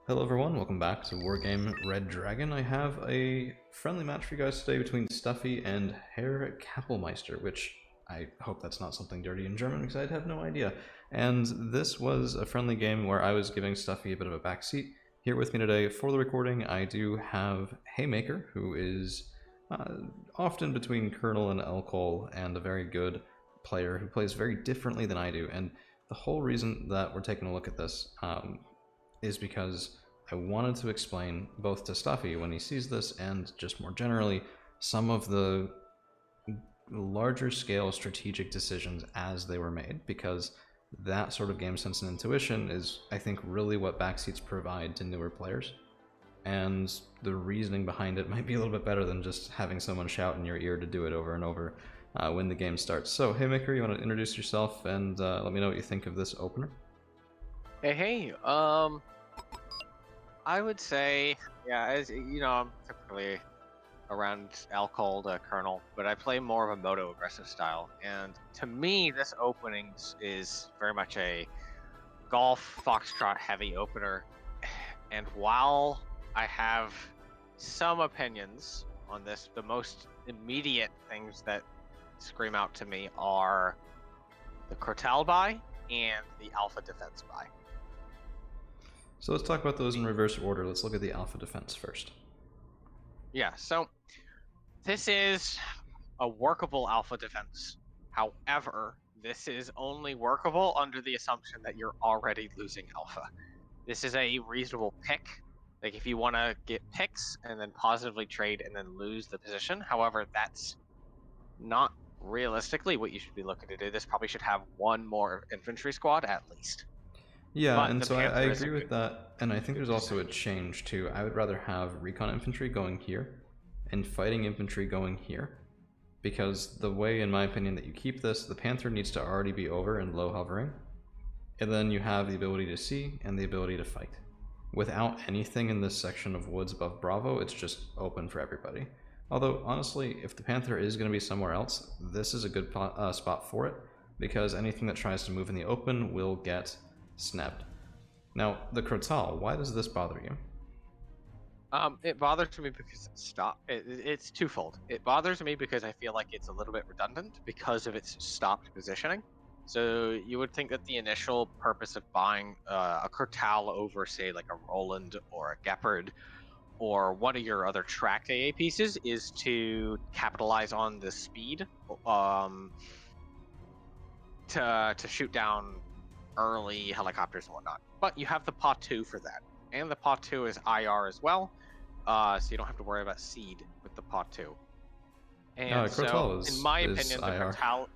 Hello everyone, welcome back to Wargame Red Dragon. I have a friendly match for you guys today between Stuffy and Herr Kappelmeister, which I hope that's not something dirty in German because I'd have no idea. And this was a friendly game where I was giving Stuffy a bit of a backseat. Here with me today for the recording, I do have Haymaker, who is often between Colonel and Elcol, and a very good player who plays very differently than I do. And the whole reason that we're taking a look at this is because I wanted to explain both to Stuffy when he sees this and just more generally some of the larger scale strategic decisions as they were made, because that sort of game sense and intuition is, I think, really what backseats provide to newer players, and the reasoning behind it might be a little bit better than just having someone shout in your ear to do it over and over when the game starts. So Haymaker, you want to introduce yourself and let me know what you think of this opener? Hey, I would say, yeah, as you know, I'm typically around Alcohol to Colonel, but I play more of a moto aggressive style. And to me, this opening is very much a golf foxtrot heavy opener. And while I have some opinions on this, the most immediate things that scream out to me are the Cortal buy and the Alpha defense buy. So let's talk about those in reverse order. Let's look at the Alpha defense first. Yeah, so this is a workable Alpha defense. However, this is only workable under the assumption that you're already losing Alpha. This is a reasonable pick. Like, if you want to get picks and then positively trade and then lose the position. However, that's not realistically what you should be looking to do. This probably should have one more infantry squad at least. Yeah, But and the so I Panther is agree a with good- that, and I think there's also a change too. I would rather have recon infantry going here and fighting infantry going here, because the way, in my opinion, that you keep this, the Panther needs to already be over and low hovering, and then you have the ability to see and the ability to fight. Without anything in this section of woods above Bravo, it's just open for everybody. Although, honestly, if the Panther is going to be somewhere else, this is a good spot for it, because anything that tries to move in the open will get snapped. Now, the Crotal, why does this bother you? It bothers me because it's twofold. It bothers me because I feel like it's a little bit redundant because of its stopped positioning. So you would think that the initial purpose of buying a Cortal over, say, like a Roland or a Gepard or one of your other tracked AA pieces is to capitalize on the speed, to shoot down early helicopters and whatnot. But you have the PA-2 for that, and the PA-2 is IR as well, so you don't have to worry about seed with the PA-2. And so, in my opinion, the Cortal,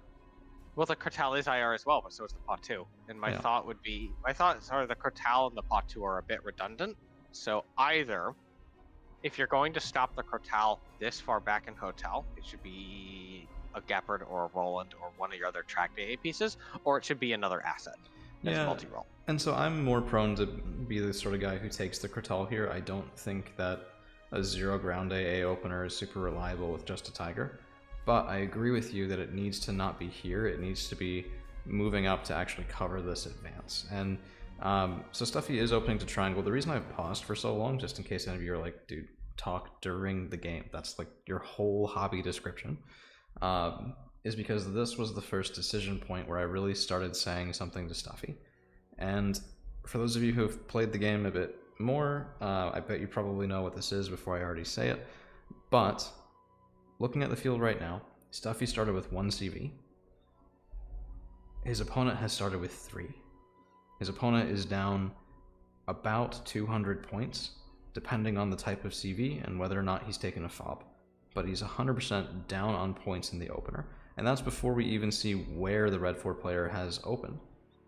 well, the Cortal is IR as well, but so is the PA-2. And my thought would be, the Cortal and the PA-2 are a bit redundant. So either, if you're going to stop the Cortal this far back in Hotel, it should be a Gepard or a Roland or one of your other tracked AA pieces, or it should be another asset. Yeah, multi-roll. And so I'm more prone to be the sort of guy who takes the Cortal here. I don't think that a 0 ground AA opener is super reliable with just a Tiger, but I agree with you that it needs to not be here. It needs to be moving up to actually cover this advance. And so Stuffy is opening to triangle. The reason I've paused for so long, just in case any of you are like, dude, talk during the game, that's like your whole hobby description, is because this was the first decision point where I really started saying something to Stuffy. And for those of you who have played the game a bit more, I bet you probably know what this is before I already say it, but looking at the field right now, Stuffy started with 1 CV. His opponent has started with 3. His opponent is down about 200 points, depending on the type of CV and whether or not he's taken a fob. But he's 100% down on points in the opener. And that's before we even see where the Red 4 player has opened.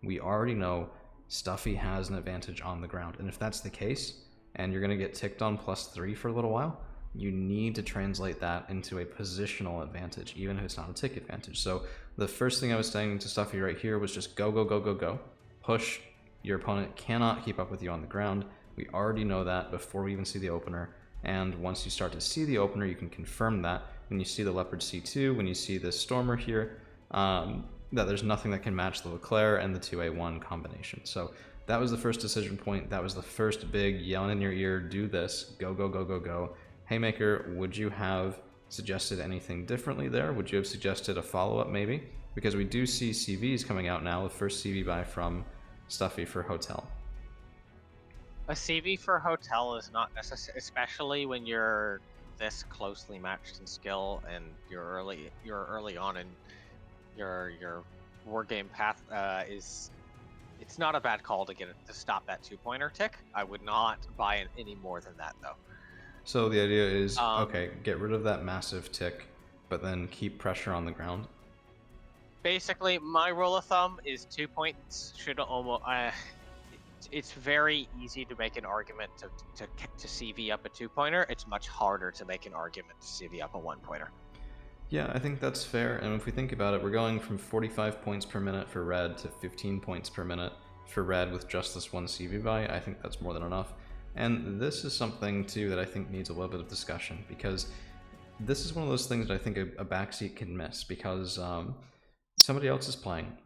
We already know Stuffy has an advantage on the ground. And if that's the case, and you're going to get ticked on +3 for a little while, you need to translate that into a positional advantage, even if it's not a tick advantage. So the first thing I was saying to Stuffy right here was just go, go, go, go, go. Push. Your opponent cannot keep up with you on the ground. We already know that before we even see the opener. And once you start to see the opener, you can confirm that when you see the Leopard C2, when you see this Stormer here, that there's nothing that can match the Leclerc and the 2A1 combination. So That was the first decision point. That was the first big yelling in your ear, do this, go, go, go, go, go. Haymaker, would you have suggested anything differently there? Would you have suggested a follow-up maybe? Because we do see CVs coming out now, the first CV buy from Stuffy for Hotel. A CV for Hotel is not necessary, especially when you're this closely matched in skill and you're early on in your Wargame path. It's not a bad call to stop that 2-pointer tick. I would not buy any more than that though. So the idea is, okay, get rid of that massive tick, but then keep pressure on the ground. Basically, my rule of thumb is 2 points should almost. It's very easy to make an argument to CV up a 2-pointer. It's much harder to make an argument to CV up a 1-pointer. Yeah, I think that's fair. And if we think about it, we're going from 45 points per minute for red to 15 points per minute for red with just this one CV buy. I think that's more than enough. And this is something, too, that I think needs a little bit of discussion, because this is one of those things that I think a backseat can miss, because somebody else is playing.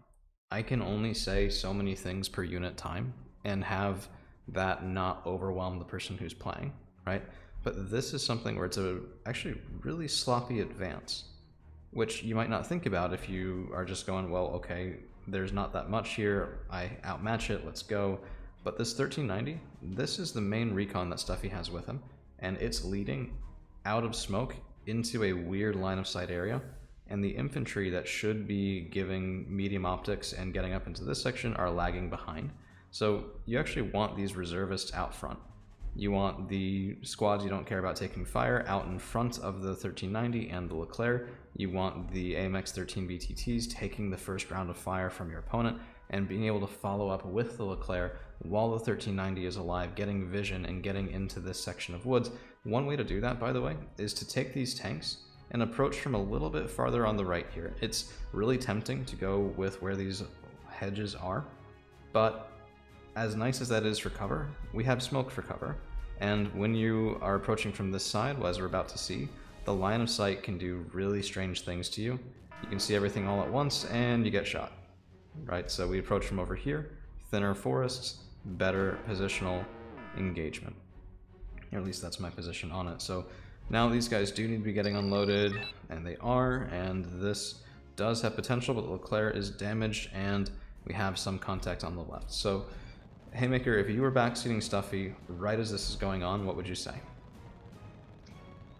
I can only say so many things per unit time and have that not overwhelm the person who's playing, right? But this is something where it's actually really sloppy advance, which you might not think about if you are just going, well, okay, there's not that much here, I outmatch it, let's go. But this 1390, this is the main recon that Stuffy has with him, and it's leading out of smoke into a weird line of sight area, and the infantry that should be giving medium optics and getting up into this section are lagging behind. So you actually want these reservists out front. You want the squads you don't care about taking fire out in front of the 1390 and the Leclerc. You want the AMX 13 BTTs taking the first round of fire from your opponent and being able to follow up with the Leclerc while the 1390 is alive, getting vision and getting into this section of woods. One way to do that, by the way, is to take these tanks and approach from a little bit farther on the right here. It's really tempting to go with where these hedges are, but as nice as that is for cover, we have smoke for cover. And when you are approaching from this side, as we're about to see, the line of sight can do really strange things to you. You can see everything all at once and you get shot, right? So we approach from over here, thinner forests, better positional engagement. Or at least that's my position on it. So now these guys do need to be getting unloaded, and they are, and this does have potential, but Leclerc is damaged and we have some contact on the left. So Haymaker, if you were backseating Stuffy right as this is going on, what would you say?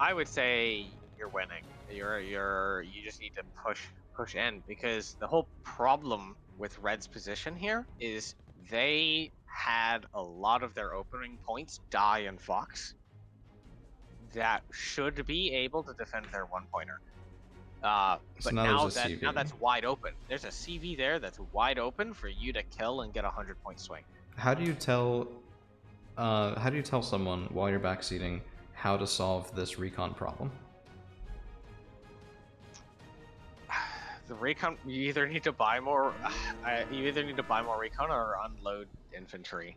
I would say you're winning. You just need to push in, because the whole problem with Red's position here is they had a lot of their opening points die in Fox that should be able to defend their 1-pointer. But now that's wide open. There's a CV there that's wide open for you to kill and get a 100-point swing. How do you tell someone while you're backseating how to solve this recon problem? The recon, you either need to buy more recon or unload infantry.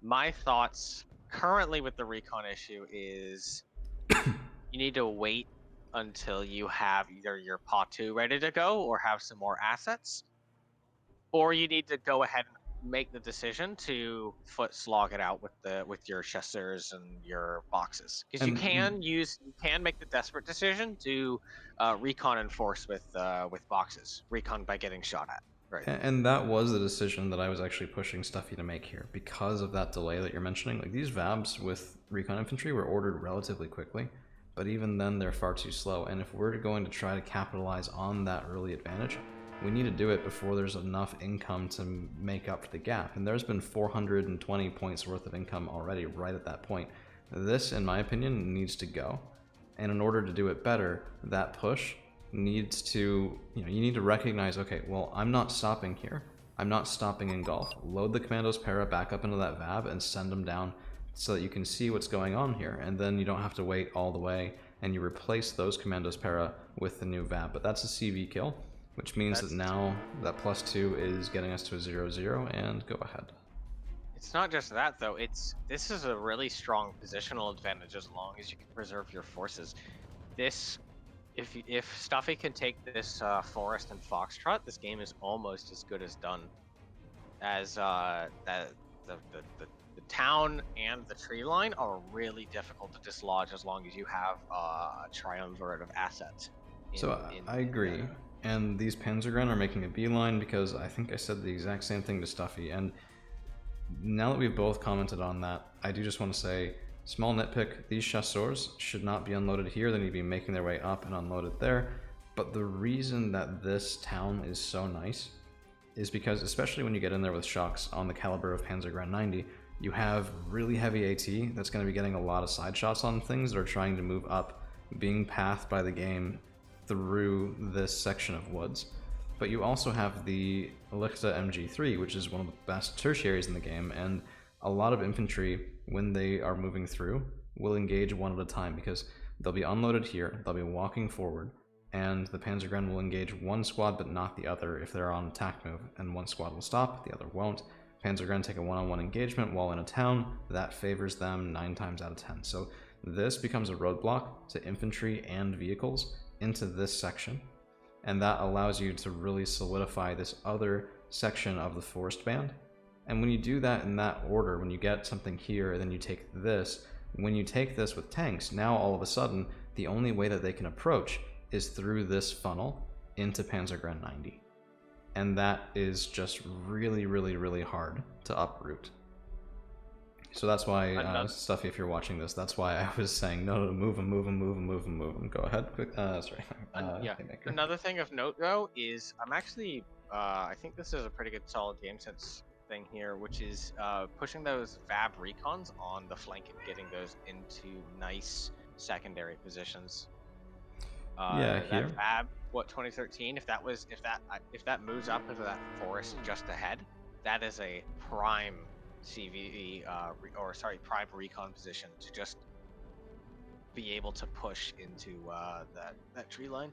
My thoughts currently with the recon issue is you need to wait until you have either your PA 2 ready to go or have some more assets, or you need to go ahead and make the decision to foot slog it out with your chasseurs and your boxes, because you can make the desperate decision to recon and force with boxes, recon by getting shot at. Right. And that was the decision that I was actually pushing Stuffy to make here because of that delay that you're mentioning. Like, these VABs with recon infantry were ordered relatively quickly, but even then they're far too slow. And if we're going to try to capitalize on that early advantage, we need to do it before there's enough income to make up for the gap. And there's been 420 points worth of income already right at that point. This, in my opinion, needs to go. And in order to do it better, that push needs to, you need to recognize, okay, well, I'm not stopping here. I'm not stopping in golf. Load the Commandos Para back up into that VAB and send them down so that you can see what's going on here. And then you don't have to wait all the way and you replace those Commandos Para with the new VAB. But that's a CV kill, which means that now that +2 is getting us to a 0-0, and go ahead. It's not just that though, this is a really strong positional advantage as long as you can preserve your forces. If Stuffy can take this forest and foxtrot, this game is almost as good as done. as the town and the tree line are really difficult to dislodge as long as you have a triumvirate of assets. I agree. And these Panzergren are making a beeline because I think I said the exact same thing to Stuffy. And now that we've both commented on that, I do just want to say, small nitpick, these chasseurs should not be unloaded here. They need to be making their way up and unloaded there. But the reason that this town is so nice is because, especially when you get in there with shocks on the caliber of Panzergren 90, you have really heavy AT that's going to be getting a lot of side shots on things that are trying to move up, being pathed by the game through this section of woods. But you also have the Lichta MG3, which is one of the best tertiaries in the game, and a lot of infantry, when they are moving through, will engage one at a time because they'll be unloaded here, they'll be walking forward, and the Panzergren will engage one squad but not the other if they're on attack move, and one squad will stop, the other won't. Panzergren take a one-on-one engagement while in a town, that favors them 9 times out of 10. So this becomes a roadblock to infantry and vehicles into this section, and that allows you to really solidify this other section of the forest band. And when you do that in that order, when you get something here, then you take this, when you take this with tanks, now all of a sudden, the only way that they can approach is through this funnel into Panzergren 90. And that is just really, really, really hard to uproot. So that's why, Stuffy, if you're watching this, that's why I was saying, no, move him. Go ahead, quick, sorry. Yeah, another thing of note, though, is I'm actually, I think this is a pretty good solid game sense thing here, which is pushing those Vab recons on the flank and getting those into nice secondary positions. Yeah, here. That Vab, what, 2013? If that moves up into that forest just ahead, that is a prime CVE, prime recon position to just be able to push into that tree line.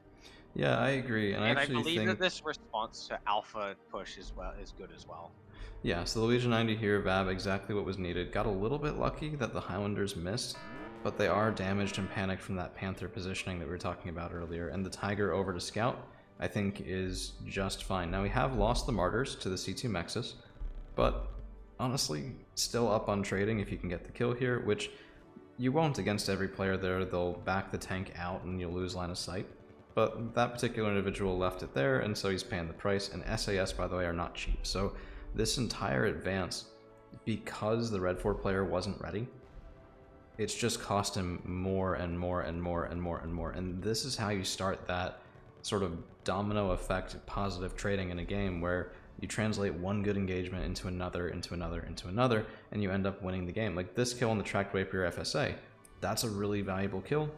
Yeah, I agree, and I believe that this response to Alpha push is good as well. Yeah, so the Legion 90 here, Vab, exactly what was needed. Got a little bit lucky that the Highlanders missed, but they are damaged and panicked from that Panther positioning that we were talking about earlier, and the Tiger over to Scout, I think, is just fine. Now, we have lost the Martyrs to the C2 Mexus, but honestly, still up on trading if you can get the kill here, which you won't against every player there. They'll back the tank out and you'll lose line of sight. But that particular individual left it there, and so he's paying the price, and SAS, by the way, are not cheap. So this entire advance, because the Red 4 player wasn't ready, it's just cost him more and more and more and more and more. And this is how you start that sort of domino effect positive trading in a game where you translate one good engagement into another, and you end up winning the game. Like this kill on the Tracked Rapier FSA, that's a really valuable kill.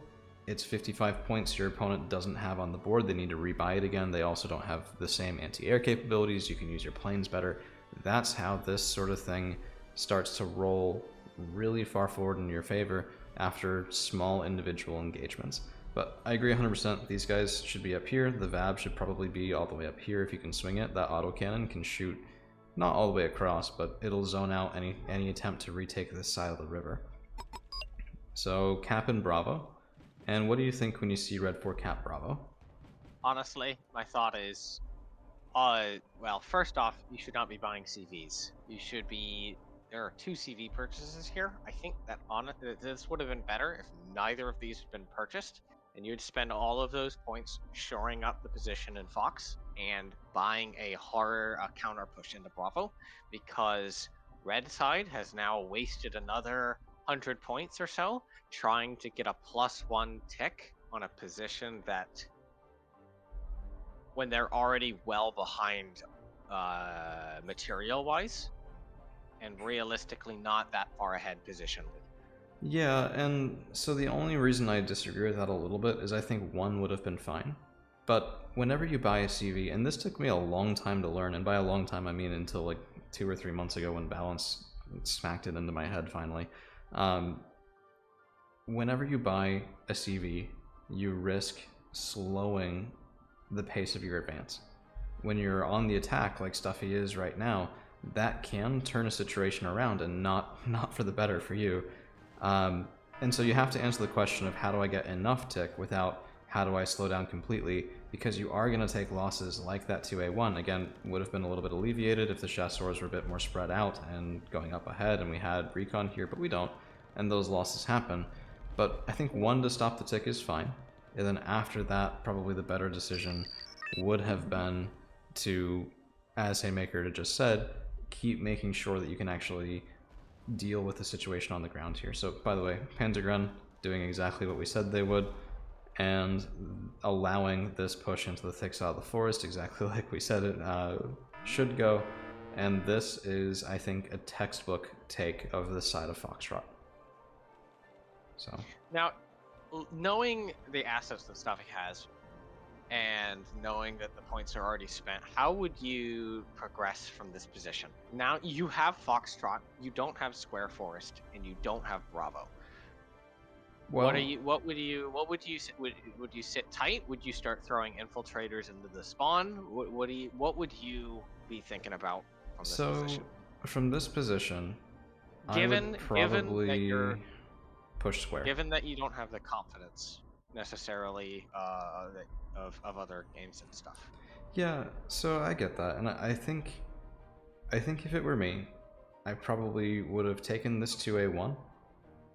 It's 55 points your opponent doesn't have on the board. They need to rebuy it again. They also don't have the same anti-air capabilities. You can use your planes better. That's how this sort of thing starts to roll really far forward in your favor after small individual engagements. But I agree 100%. These guys should be up here. The Vab should probably be all the way up here if you can swing it. That autocannon can shoot not all the way across, but it'll zone out any attempt to retake this side of the river. So Cap and Bravo. And what do you think when you see Red 4 Cap Bravo? Honestly, my thought is, well, first off, you should not be buying CVs. There are 2 CV purchases here. I think that this would have been better if neither of these had been purchased, and you'd spend all of those points shoring up the position in Fox and buying a horror counter push into Bravo, because Red side has now wasted another 100 points or so trying to get a +1 tick on a position that, when they're already well behind material-wise, and realistically not that far ahead positionally. Yeah, and so the only reason I disagree with that a little bit is I think 1 would have been fine. But whenever you buy a CV, and this took me a long time to learn, and by a long time I mean until like 2 or 3 months ago when Balance smacked it into my head finally. Whenever you buy a CV, you risk slowing the pace of your advance. When you're on the attack like Stuffy is right now, that can turn a situation around and not for the better for you. And so you have to answer the question of how do I get enough tick without how do I slow down completely? Because you are going to take losses like that 2A1. Again, would have been a little bit alleviated if the chasseurs were a bit more spread out and going up ahead, and we had recon here, but we don't, and those losses happen. But I think 1 to stop the tick is fine, and then after that, probably the better decision would have been to, as Haymaker just said, keep making sure that you can actually deal with the situation on the ground here. So, by the way, Panzergren doing exactly what we said they would, and allowing this push into the thick side of the forest exactly like we said it should go. And this is, I think, a textbook take of the side of Foxtrot. So now, knowing the assets that Stuffy has, and knowing that the points are already spent, how would you progress from this position? Now you have Foxtrot, you don't have Square Forest, and you don't have Bravo. well, What would you sit tight? Would you start throwing infiltrators into the spawn? What would you be thinking about from this position? From this position, I Given would probably that you're push Square. given that you don't have the confidence necessarily of other games and stuff. Yeah, so I get that, and I think if it were me, I probably would have taken this 2A1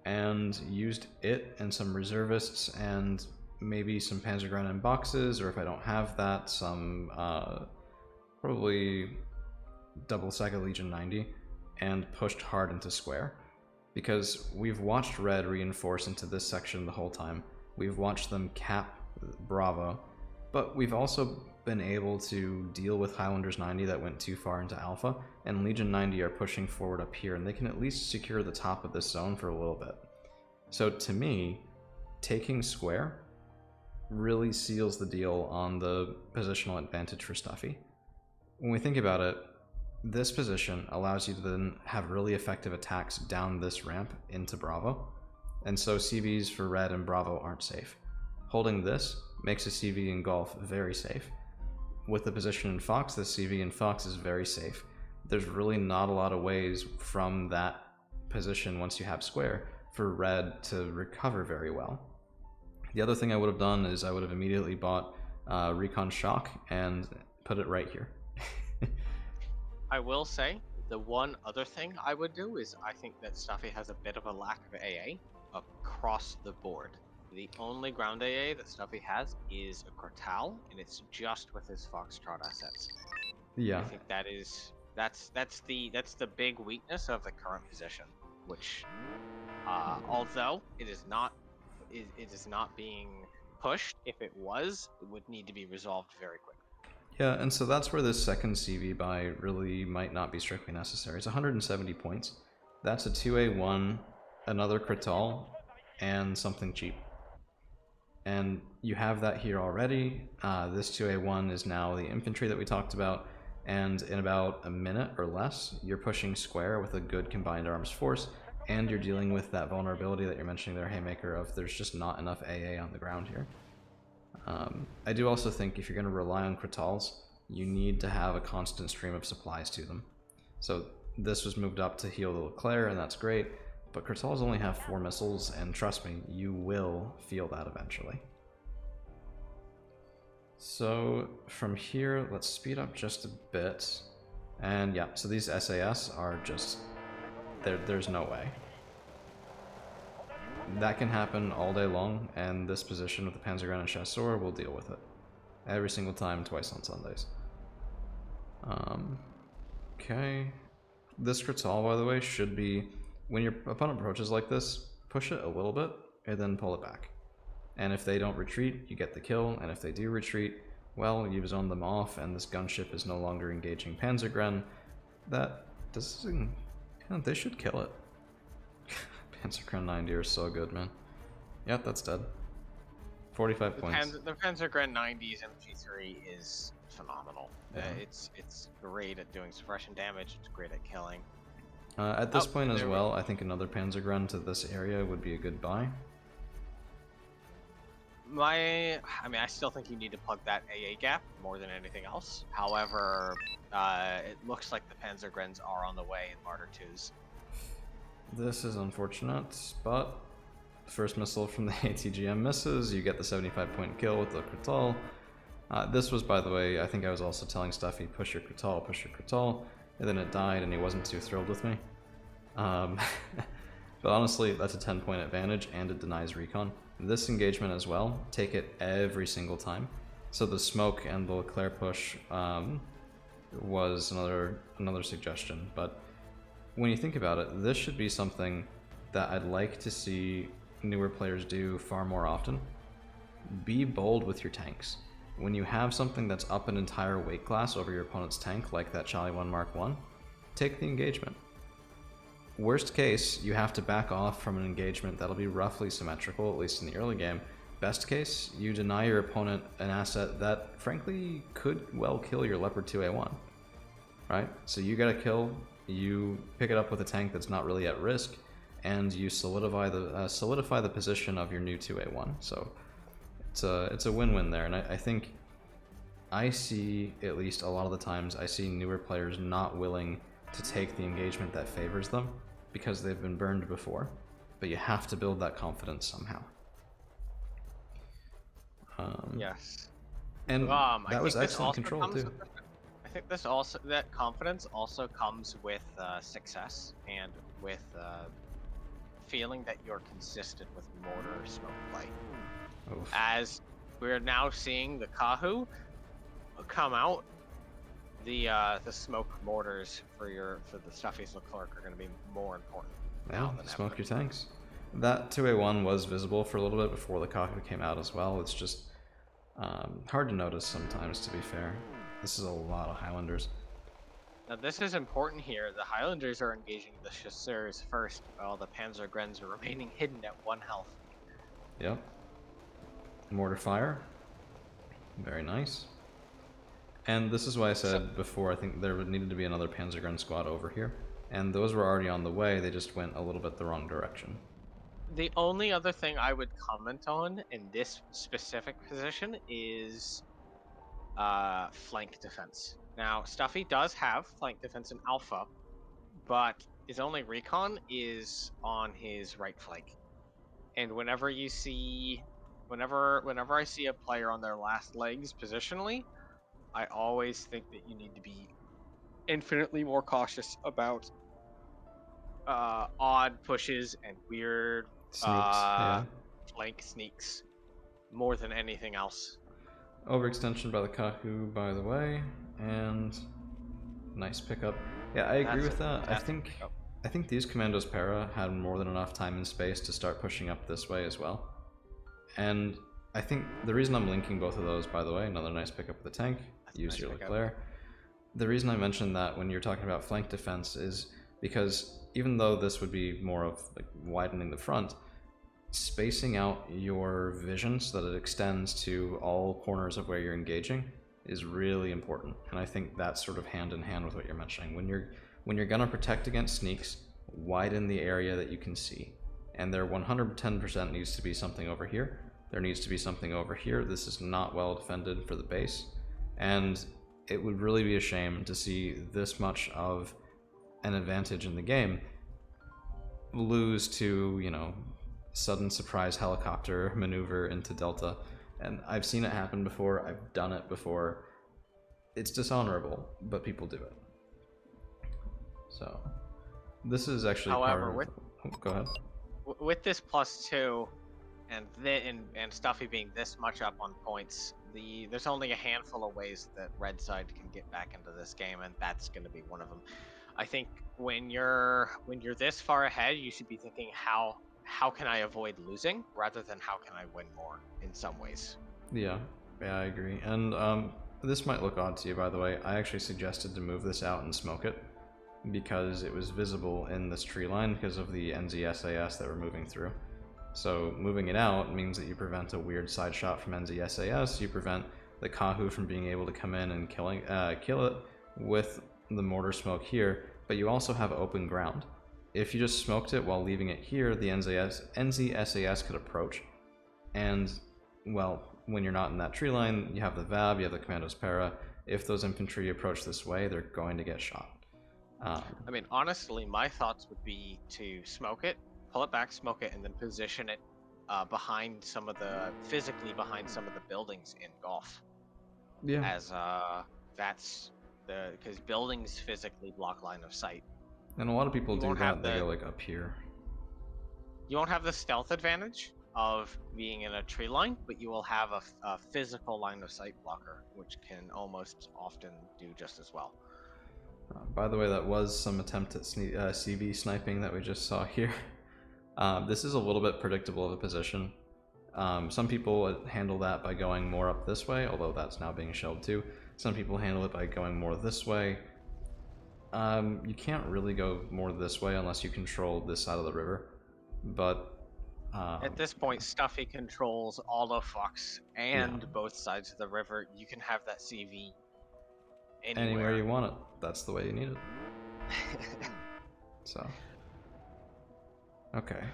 and used it and some reservists and maybe some Panzergren in boxes, or if I don't have that, some probably double sack of Legion 90 and pushed hard into Square. Because we've watched Red reinforce into this section the whole time. We've watched them cap Bravo, but we've also been able to deal with Highlanders 90 that went too far into Alpha, and Legion 90 are pushing forward up here, and they can at least secure the top of this zone for a little bit. So to me, taking Square really seals the deal on the positional advantage for Stuffy. When we think about it, this position allows you to then have really effective attacks down this ramp into Bravo, and so CVs for Red and Bravo aren't safe. Holding this makes a CV in Golf very safe. With the position in Fox, the CV in Fox is very safe. There's really not a lot of ways from that position, once you have Square, for Red to recover very well. The other thing I would have done is I would have immediately bought Recon Shock and put it right here. I will say, the one other thing I would do is I think that Stuffy has a bit of a lack of AA across the board. The only ground AA that Stuffy has is a Cortal, and it's just with his Foxtrot assets. Yeah. I think that's the big weakness of the current position, which although it is not being pushed, if it was, it would need to be resolved very quickly. Yeah, and so that's where this second CV buy really might not be strictly necessary. It's 170 points. That's a 2A1, another Crital, and something cheap. And you have that here already. This 2A1 is now the infantry that we talked about, and in about a minute or less, you're pushing Square with a good combined arms force, and you're dealing with that vulnerability that you're mentioning there, Haymaker, of there's just not enough AA on the ground here. I do also think if you're going to rely on Critals, you need to have a constant stream of supplies to them. So this was moved up to heal the Leclerc, and that's great, but Critals only have 4 missiles, and trust me, you will feel that eventually. So from here, let's speed up just a bit. And yeah, so these SAS are just... there's no way. That can happen all day long, and this position with the Panzergren and Chasseur will deal with it. Every single time, twice on Sundays. Okay. This Crital, by the way, should be, when your opponent approaches like this, push it a little bit, and then pull it back. And if they don't retreat, you get the kill, and if they do retreat, well, you've zoned them off, and this gunship is no longer engaging Panzergren. That doesn't... yeah, they should kill it. Panzergren 90 are so good, man. Yep, that's dead. 45 points. The Panzergren 90's MG3 is phenomenal. Yeah. It's great at doing suppression damage. It's great at killing. At this point as well, I think another Panzergren to this area would be a good buy. I still think you need to plug that AA gap more than anything else. However, it looks like the Panzergrens are on the way in Martyr 2s. This is unfortunate, but First missile from the ATGM misses. You get the 75-point kill with the Kratal. This was, by the way, I think I was also telling Stuffy, push your Kratal, and then it died and he wasn't too thrilled with me. But honestly, that's a 10-point advantage and it denies recon. This engagement as well, take it every single time. So the smoke and the Leclerc push was another suggestion. But when you think about it, this should be something that I'd like to see newer players do far more often. Be bold with your tanks. When you have something that's up an entire weight class over your opponent's tank, like that Charlie 1 Mark 1, take the engagement. Worst case, you have to back off from an engagement that'll be roughly symmetrical, at least in the early game. Best case, you deny your opponent an asset that, frankly, could well kill your Leopard 2A1. Right? So you get a kill, you pick it up with a tank that's not really at risk, and you solidify the position of your new 2A1. So it's a win-win there, and I think I see, at least a lot of the times, I see newer players not willing to take the engagement that favors them because they've been burned before, but you have to build that confidence somehow. Yes. And that was excellent control too. I think that confidence also comes with success and with feeling that you're consistent with mortar smoke play. Oof. As we're now seeing the Kahu come out, the smoke mortars for the Stuffy's Leclerc are going to be more important. Yeah, smoke your tanks. That 2A1 was visible for a little bit before the Kahu came out as well. It's just hard to notice sometimes, to be fair. This is a lot of Highlanders. Now this is important here. The Highlanders are engaging the Chasseurs first, while the Panzergrens are remaining hidden at 1 health. Yep. Mortar fire. Very nice. And this is why I said before, I think there needed to be another Panzergren squad over here. And those were already on the way, they just went a little bit the wrong direction. The only other thing I would comment on in this specific position is flank defense. Now, Stuffy does have flank defense in Alpha, but his only recon is on his right flank. And whenever I see a player on their last legs positionally, I always think that you need to be infinitely more cautious about odd pushes and weird flank sneaks more than anything else. Overextension by the Kahu, by the way, and nice pickup. Yeah, I agree with that. I think these Commandos Para had more than enough time and space to start pushing up this way as well. And I think the reason I'm linking both of those, by the way, another nice pickup with the tank, use your Leclerc. The reason I mentioned that when you're talking about flank defense is because even though this would be more of like widening the front, spacing out your vision so that it extends to all corners of where you're engaging is really important. And I think that's sort of hand in hand with what you're mentioning. When you're gonna protect against sneaks, widen the area that you can see. And there 110% needs to be something over here. There needs to be something over here. This is not well defended for the base. And it would really be a shame to see this much of an advantage in the game lose to, you know, sudden surprise helicopter maneuver into Delta. And I've seen it happen before, I've done it before. It's dishonorable, but people do it. So this is actually go ahead. With this +2 and Stuffy being this much up on points, there's only a handful of ways that red side can get back into this game, and that's going to be one of them. I think when you're this far ahead, you should be thinking how can I avoid losing rather than how can I win more in some ways. Yeah, I agree. And this might look odd to you, by the way. I actually suggested to move this out and smoke it because it was visible in this tree line because of the NZSAS that we're moving through. So moving it out means that you prevent a weird side shot from NZSAS, you prevent the Kahu from being able to come in and kill it with the mortar smoke here, but you also have open ground. If you just smoked it while leaving it here, the NZSAS could approach. And, well, when you're not in that tree line, you have the VAB, you have the Commandos Para. If those infantry approach this way, they're going to get shot. I mean, honestly, my thoughts would be to smoke it, pull it back, smoke it, and then position it physically behind some of the buildings in golf, Yeah. as that's because buildings physically block line of sight. And a lot of people You do won't that. have They the go like up here. you won't have the stealth advantage of being in a tree line, but you will have a physical line of sight blocker, which can almost often do just as well. By the way, that was some attempt at CV sniping that we just saw here. This is a little bit predictable of a position. Some people handle that by going more up this way, although that's now being shelved too. Some people handle it by going more this way. You can't really go more this way unless you control this side of the river. But at this point, Stuffy controls all of Fox and both sides of the river. You can have that CV anywhere you want it. That's the way you need it. So, okay.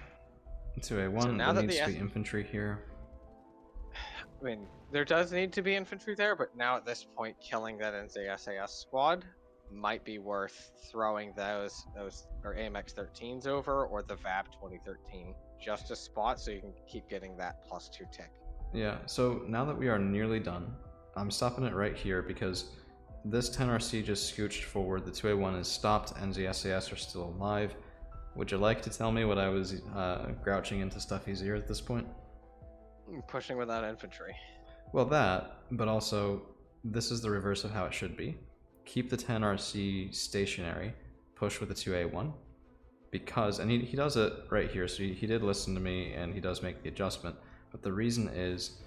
2A1, So now there that needs to be infantry here. I mean, there does need to be infantry there, but now at this point, killing that NZSAS squad might be worth throwing those or AMX 13s over, or the VAB 2013 just a spot, so you can keep getting that +2 tick. Yeah, so now that we are nearly done, I'm stopping it right here because this 10RC just scooched forward. The 2A1 is stopped. NZSAS are still alive. Would you like to tell me what I was grouching into Stuffy's ear at this point? Pushing without infantry. Well, that, but also, this is the reverse of how it should be. Keep the 10RC stationary, push with the 2A1, because, and he does it right here, so he did listen to me, and he does make the adjustment, but the reason is,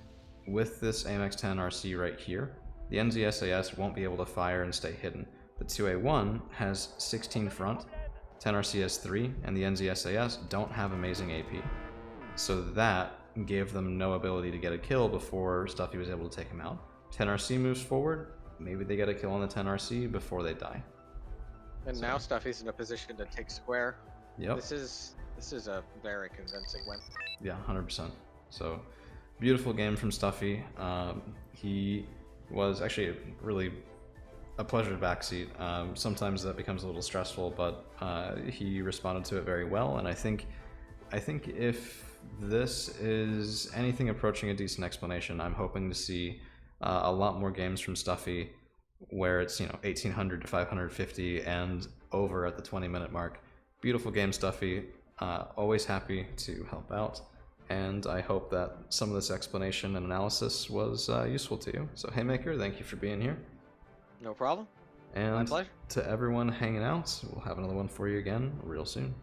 with this AMX 10RC right here, the NZSAS won't be able to fire and stay hidden. The 2A1 has 16 front, 10RC has 3, and the NZSAS don't have amazing AP. So that gave them no ability to get a kill before Stuffy was able to take him out. 10RC moves forward, maybe they get a kill on the 10RC before they die. And now Stuffy's in a position to take square. Yep. This is a very convincing win. Yeah, 100%. So, beautiful game from Stuffy. He was actually really a pleasure to backseat. Sometimes that becomes a little stressful, but he responded to it very well, and I think if this is anything approaching a decent explanation, I'm hoping to see a lot more games from Stuffy where it's 1800 to 550 and over at the 20-minute mark. Beautiful game, Stuffy. Always happy to help out, and I hope that some of this explanation and analysis was useful to you. So Haymaker, thank you for being here. No problem. And my pleasure. To everyone hanging out, we'll have another one for you again real soon.